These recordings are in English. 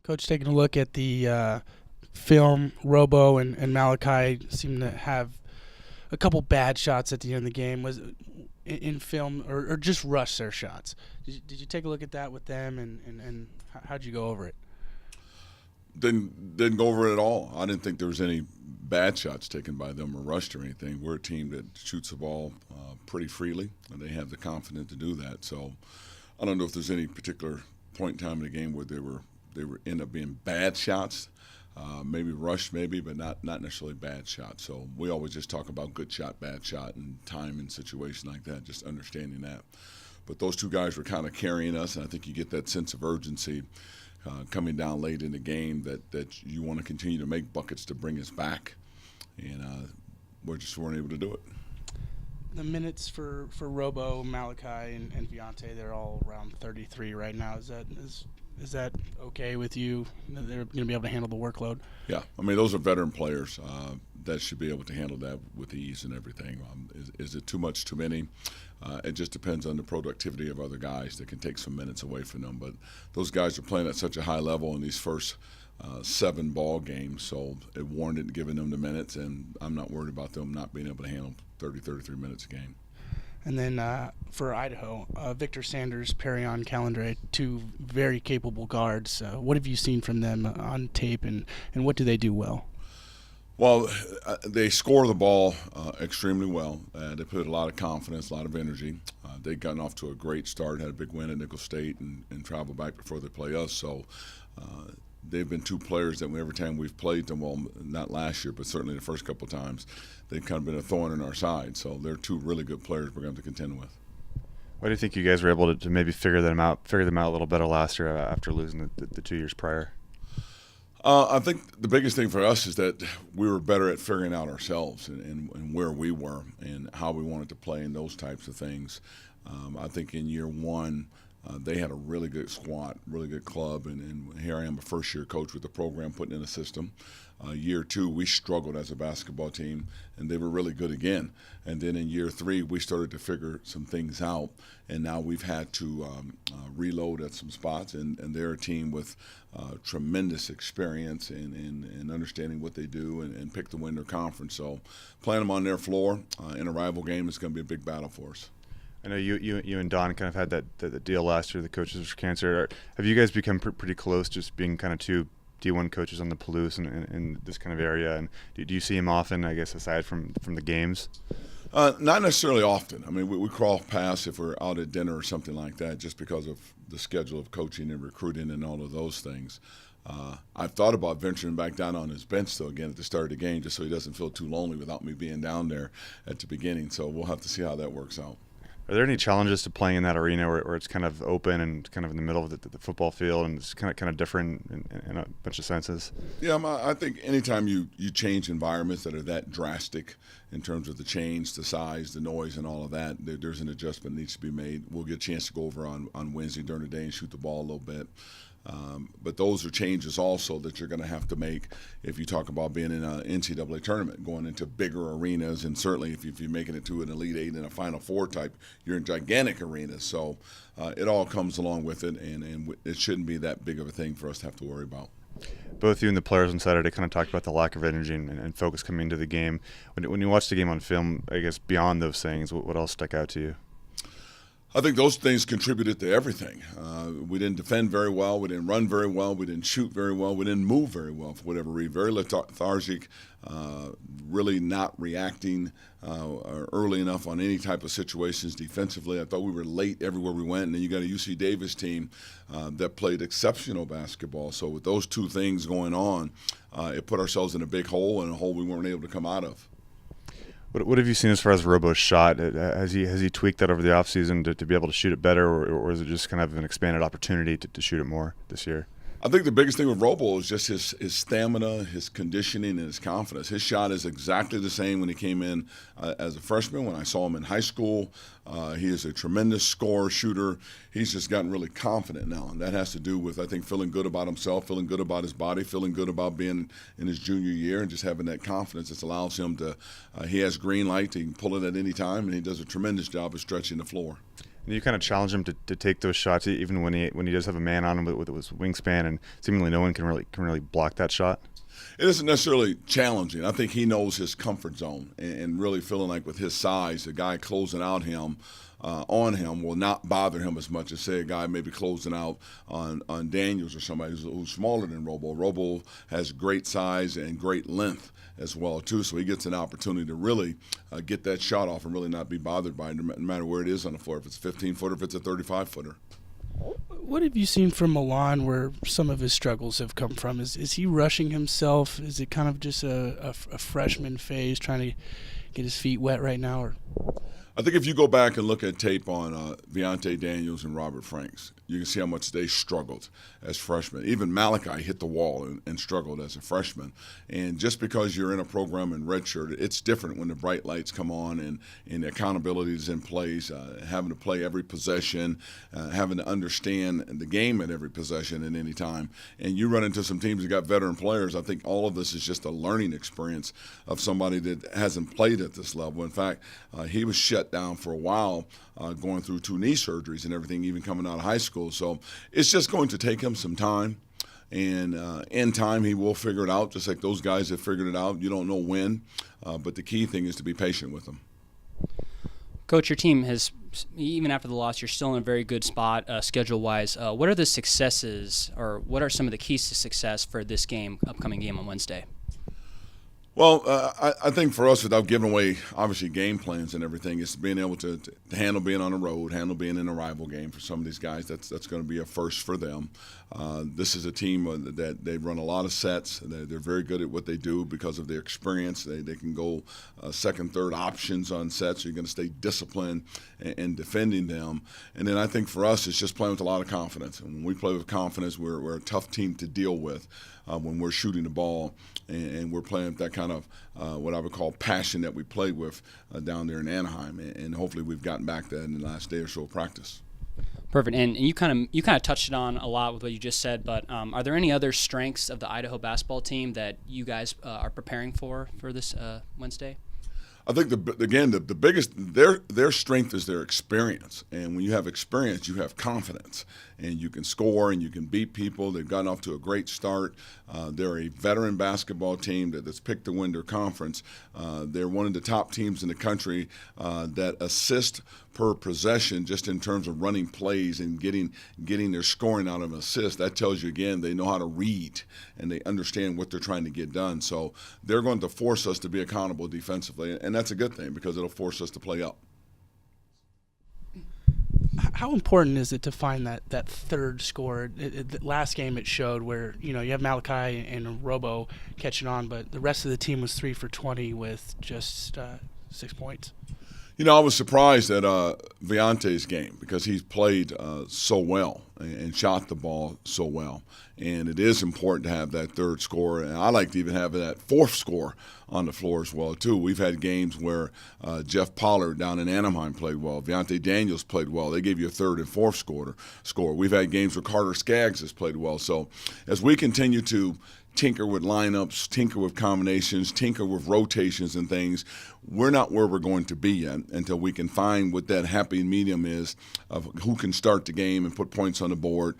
Coach, taking a look at the film, Robo and Malachi seem to have a couple bad shots at the end of the game. Was in film or just rush their shots? Did you take a look at that with them, and how'd you go over it? Didn't go over it at all. I didn't think there was any bad shots taken by them or rushed or anything. We're a team that shoots the ball pretty freely, and they have the confidence to do that. So I don't know if there's any particular point in time in the game where they were end up being bad shots. Maybe rushed, maybe, but not necessarily bad shots. So we always just talk about good shot, bad shot, and time and situation like that, just understanding that. But those two guys were kind of carrying us, and I think you get that sense of urgency coming down late in the game that you want to continue to make buckets to bring us back, and we just weren't able to do it. The minutes for Robo, Malachi, and Viante, they're all around 33 right now. Is that okay with you? They're going to be able to handle the workload? Yeah, I mean, those are veteran players that should be able to handle that with ease and everything. Is it too much, too many? It just depends on the productivity of other guys that can take some minutes away from them. But those guys are playing at such a high level in these first 7 ball games, so it warranted giving them the minutes, and I'm not worried about them not being able to handle 33 minutes a game. And then for Idaho, Victor Sanders, Perrion Calendre, two very capable guards. What have you seen from them on tape, and what do they do well? Well, they score the ball extremely well. They put a lot of confidence, a lot of energy. They've gotten off to a great start, had a big win at Nicholls State, and traveled back before they play us. So they've been two players that every time we've played them, well, not last year, but certainly the first couple of times, they've kind of been a thorn in our side. So they're two really good players we're going to contend with. Why do you think you guys were able to maybe figure them out a little better last year after losing the 2 years prior? I think the biggest thing for us is that we were better at figuring out ourselves and where we were and how we wanted to play and those types of things. I think in year one, they had a really good squad, really good club, and here I am, a first-year coach with the program putting in a system. Year two, we struggled as a basketball team, and they were really good again. And then in year three, we started to figure some things out, and now we've had to reload at some spots, and they're a team with tremendous experience in understanding what they do and pick to win their conference. So playing them on their floor in a rival game is going to be a big battle for us. I know you and Don kind of had that deal last year, the coaches for cancer. Have you guys become pretty close, just being kind of two D1 coaches on the Palouse in this kind of area? And do you see him often, I guess, aside from the games? Not necessarily often. I mean, we cross paths if we're out at dinner or something like that, just because of the schedule of coaching and recruiting and all of those things. I've thought about venturing back down on his bench, though, again, at the start of the game, just so he doesn't feel too lonely without me being down there at the beginning. So we'll have to see how that works out. Are there any challenges to playing in that arena where it's kind of open and kind of in the middle of the football field and it's kind of different in a bunch of senses? Yeah, I think anytime you change environments that are that drastic in terms of the change, the size, the noise, and all of that, there's an adjustment that needs to be made. We'll get a chance to go over on Wednesday during the day and shoot the ball a little bit. But those are changes also that you're going to have to make if you talk about being in an NCAA tournament, going into bigger arenas, and certainly if you're making it to an Elite Eight and a Final Four type, you're in gigantic arenas. So it all comes along with it, and it shouldn't be that big of a thing for us to have to worry about. Both you and the players on Saturday kind of talked about the lack of energy and focus coming into the game. When you watch the game on film, I guess beyond those things, what else stuck out to you? I think those things contributed to everything. We didn't defend very well. We didn't run very well. We didn't shoot very well. We didn't move very well for whatever reason. Very lethargic, really not reacting early enough on any type of situations defensively. I thought we were late everywhere we went. And then you got a UC Davis team that played exceptional basketball. So with those two things going on, it put ourselves in a big hole, and a hole we weren't able to come out of. What have you seen as far as Robo's shot? Has he tweaked that over the offseason to be able to shoot it better, or is it just kind of an expanded opportunity to shoot it more this year? I think the biggest thing with Robo is just his stamina, his conditioning, and his confidence. His shot is exactly the same when he came in as a freshman. When I saw him in high school, he is a tremendous scorer, shooter. He's just gotten really confident now, and that has to do with, I think, feeling good about himself, feeling good about his body, feeling good about being in his junior year, and just having that confidence that allows him to he has green light. He can pull it at any time, and he does a tremendous job of stretching the floor. And you kind of challenge him to take those shots, even when he does have a man on him with his wingspan, and seemingly no one can really block that shot. It isn't necessarily challenging. I think he knows his comfort zone, and really feeling like with his size, the guy closing out him on him will not bother him as much as, say, a guy maybe closing out on Daniels or somebody who's smaller than Robo. Robo has great size and great length as well, too, so he gets an opportunity to really get that shot off and really not be bothered by it, no matter where it is on the floor, if it's a 15-footer, if it's a 35-footer. What have you seen from Milan where some of his struggles have come from? Is he rushing himself? Is it kind of just a freshman phase, trying to get his feet wet right now? Or I think if you go back and look at tape on Viante Daniels and Robert Franks, you can see how much they struggled as freshmen. Even Malachi hit the wall and struggled as a freshman. And just because you're in a program in redshirt, it's different when the bright lights come on and the accountability is in place, having to play every possession, having to understand the game at every possession at any time. And you run into some teams that got veteran players. I think all of this is just a learning experience of somebody that hasn't played at this level. In fact, he was shut down for a while, going through 2 knee surgeries and everything, even coming out of high school. So it's just going to take him some time. And in time, he will figure it out, just like those guys have figured it out. You don't know when, but the key thing is to be patient with them. Coach, your team has, even after the loss, you're still in a very good spot schedule-wise. What are the successes, or what are some of the keys to success for this upcoming game on Wednesday? Well, I think for us, without giving away, obviously, game plans and everything, is being able to handle being on the road, handle being in a rival game for some of these guys. That's going to be a first for them. This is a team that they run a lot of sets. They're very good at what they do because of their experience. They can go second, third options on sets. So you're going to stay disciplined and defending them. And then I think for us, it's just playing with a lot of confidence. And when we play with confidence, we're a tough team to deal with. When we're shooting the ball and we're playing with that kind of what I would call passion that we played with down there in Anaheim, and hopefully we've gotten back that in the last day or so of practice. Perfect. And you kind of touched it on a lot with what you just said, but are there any other strengths of the Idaho basketball team that you guys are preparing for this Wednesday? I think the biggest their strength is their experience, and when you have experience, you have confidence, and you can score and you can beat people. They've gotten off to a great start. They're a veteran basketball team that's picked to win their conference. They're one of the top teams in the country that assist per possession, just in terms of running plays and getting their scoring out of an assist. That tells you, again, they know how to read and they understand what they're trying to get done. So they're going to force us to be accountable defensively, and that's a good thing because it'll force us to play up. how important is it to find that third score? Last game it showed where you have Malachi and Robo catching on, but the rest of the team was 3 for 20 with just 6 points. I was surprised at Viante's game because he's played so well and shot the ball so well. And it is important to have that third score. And I like to even have that fourth score on the floor as well, too. We've had games where Jeff Pollard down in Anaheim played well. Viante Daniels played well. They gave you a third and fourth score. We've had games where Carter Skaggs has played well. So as we continue to tinker with lineups, tinker with combinations, tinker with rotations and things, we're not where we're going to be yet until we can find what that happy medium is of who can start the game and put points on the board,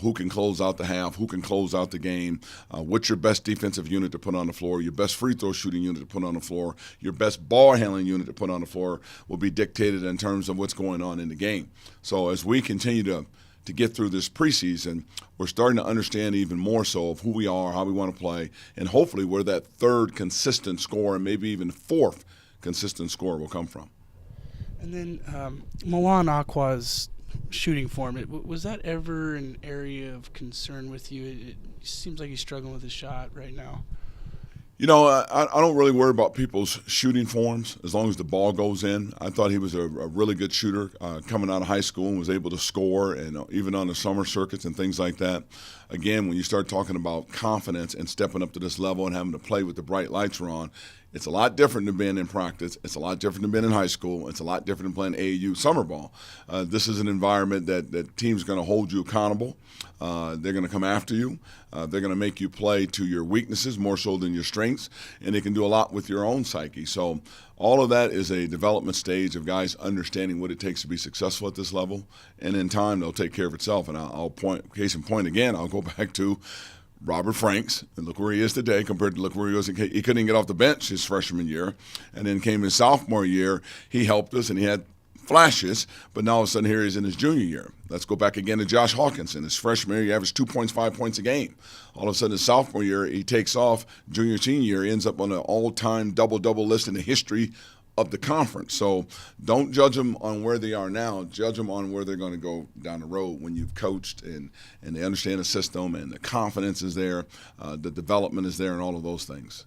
who can close out the half, who can close out the game, what's your best defensive unit to put on the floor, your best free throw shooting unit to put on the floor, your best ball handling unit to put on the floor will be dictated in terms of what's going on in the game. So as we continue to get through this preseason, we're starting to understand even more so of who we are, how we want to play, and hopefully where that third consistent score and maybe even fourth consistent score will come from. And then Milan Aqua's shooting form, was that ever an area of concern with you? It seems like he's struggling with his shot right now. I don't really worry about people's shooting forms as long as the ball goes in. I thought he was a really good shooter coming out of high school and was able to score, and even on the summer circuits and things like that. Again, when you start talking about confidence and stepping up to this level and having to play with the bright lights are on, it's a lot different than being in practice. It's a lot different than being in high school. It's a lot different than playing AAU summer ball. This is an environment that teams are going to hold you accountable. They're going to come after you. They're going to make you play to your weaknesses more so than your strengths, and they can do a lot with your own psyche. So all of that is a development stage of guys understanding what it takes to be successful at this level, and in time they'll take care of itself. And I'll point, case in point again, I'll go back to Robert Franks, and look where he is today compared to look where he was. He couldn't even get off the bench his freshman year, and then came his sophomore year. He helped us, and he had flashes, but now all of a sudden here he's in his junior year. Let's go back again to Josh Hawkinson. His freshman year, he averaged 2.5 points a game. All of a sudden his sophomore year, he takes off. Junior, senior year, he ends up on an all-time double-double list in the history of the conference. So don't judge them on where they are now. Judge them on where they're going to go down the road when you've coached and they understand the system and the confidence is there, the development is there, and all of those things.